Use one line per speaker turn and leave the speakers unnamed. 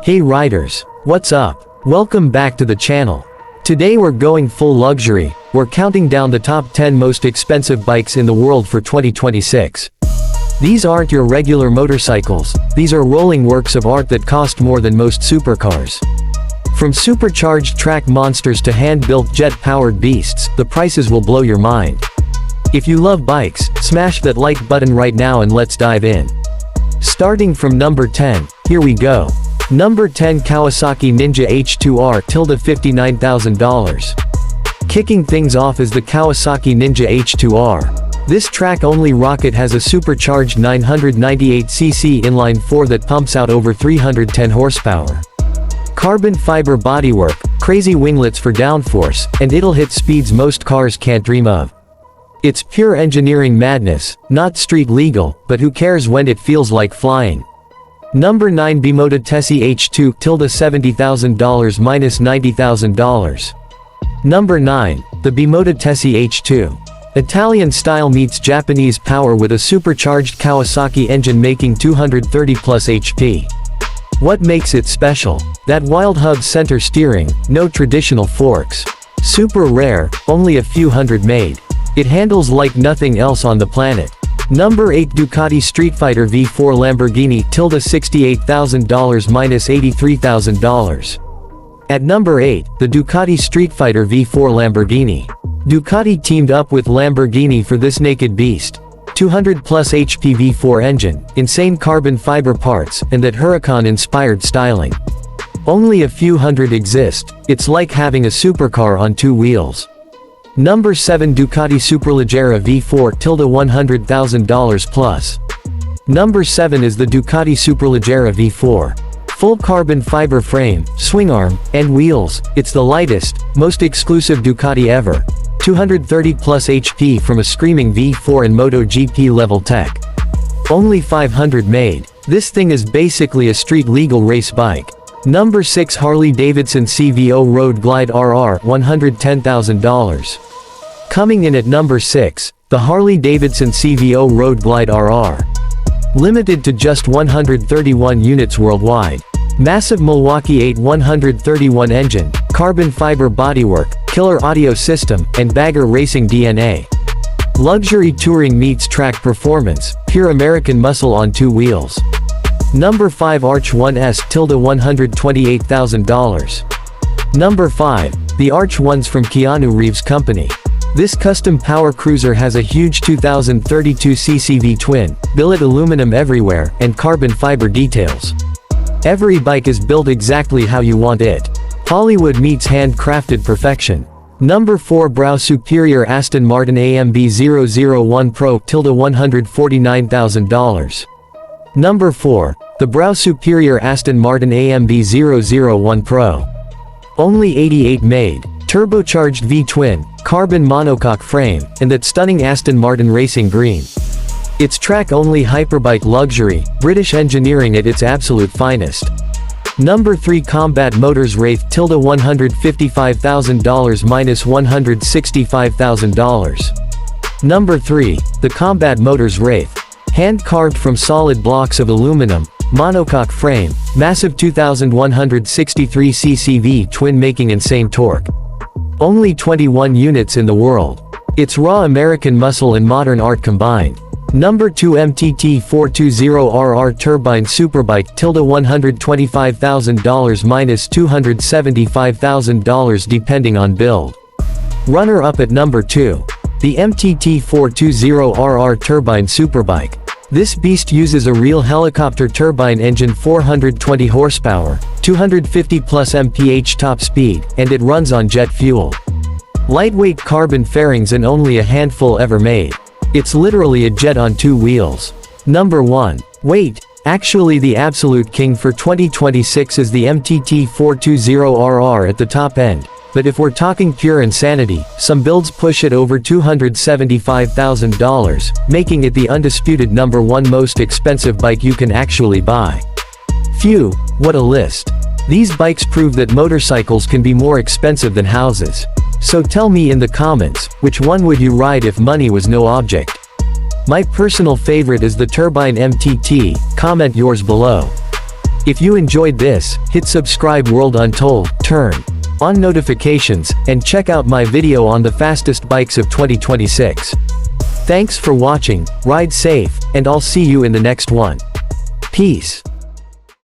Hey riders, what's up? Welcome back to the channel. Today we're going full luxury. We're counting down the top 10 most expensive bikes in the world for 2026. These aren't your regular motorcycles, these are rolling works of art that cost more than most supercars. From supercharged track monsters to hand-built jet-powered beasts, the prices will blow your mind. If you love bikes, smash that like button right now and let's dive in. Starting from number 10, here we go. Number 10, Kawasaki Ninja H2R $59,000. Kicking things off is the Kawasaki Ninja H2R. This track-only rocket has a supercharged 998cc inline-4 that pumps out over 310 horsepower. Carbon fiber bodywork, crazy winglets for downforce, and it'll hit speeds most cars can't dream of. It's pure engineering madness, not street legal, but who cares when it feels like flying. Number 9, Bimoto Tessie H2 $70,000 minus $90,000. Number 9, the Bimoto Tessie H2. Italian style meets Japanese power with a supercharged Kawasaki engine making 230 plus HP. What makes it special? That wild hub center steering, no traditional forks. Super rare, only a few hundred made. It handles like nothing else on the planet. Number 8, Ducati Street Fighter V4 Lamborghini $68,000 minus $83,000. At number 8, the Ducati Street Fighter V4 Lamborghini. Ducati teamed up with Lamborghini for this naked beast. 200 plus HP V4 engine, insane carbon fiber parts, and that Huracan-inspired styling. Only a few hundred exist, it's like having a supercar on two wheels. Number 7, Ducati Superleggera V4 $100,000 plus. Number 7 is the Ducati Superleggera V4. Full carbon fiber frame, swing arm, and wheels, it's the lightest, most exclusive Ducati ever. 230 plus HP from a screaming V4 and MotoGP level tech. Only 500 made. This thing is basically a street legal race bike. Number 6, Harley-Davidson CVO Road Glide RR $110,000. Coming in at number 6, the Harley-Davidson CVO Road Glide RR. Limited to just 131 units worldwide. Massive Milwaukee 8 131 engine, carbon fiber bodywork, killer audio system, and bagger racing DNA. Luxury touring meets track performance, pure American muscle on two wheels. Number 5, Arch 1S $128,000. Number 5, the Arch 1s from Keanu Reeves' company. This custom power cruiser has a huge 2032cc V-twin, billet aluminum everywhere, and carbon fiber details. Every bike is built exactly how you want it. Hollywood meets handcrafted perfection. Number 4, Brau Superior Aston Martin AMB 001 Pro $149,000. Number 4, the Brau Superior Aston Martin AMB 001 Pro. Only 88 made. Turbocharged V-twin, carbon monocoque frame, and that stunning Aston Martin racing green. It's track-only hyperbike luxury, British engineering at its absolute finest. Number 3, Combat Motors Wraith $155,000 minus $165,000. Number 3, the Combat Motors Wraith. Hand-carved from solid blocks of aluminum, monocoque frame, massive 2163cc V-twin making insane torque. Only 21 units in the world. It's raw American muscle and modern art combined. Number 2, MTT 420RR Turbine Superbike $125,000 minus $275,000 depending on build. Runner-up at number 2. The MTT 420RR Turbine Superbike. This beast uses a real helicopter turbine engine, 420 horsepower, 250 plus mph top speed, and it runs on jet fuel. Lightweight carbon fairings and only a handful ever made. It's literally a jet on two wheels. Number 1. Wait, actually the absolute king for 2026 is the MTT 420RR at the top end. But if we're talking pure insanity, some builds push it over $275,000, making it the undisputed number 1 most expensive bike you can actually buy. Phew, what a list. These bikes prove that motorcycles can be more expensive than houses. So tell me in the comments, which one would you ride if money was no object? My personal favorite is the Turbine MTT, comment yours below. If you enjoyed this, hit subscribe World Untold, turn on notifications, and check out my video on the fastest bikes of 2026. Thanks for watching, ride safe, and I'll see you in the next one. Peace.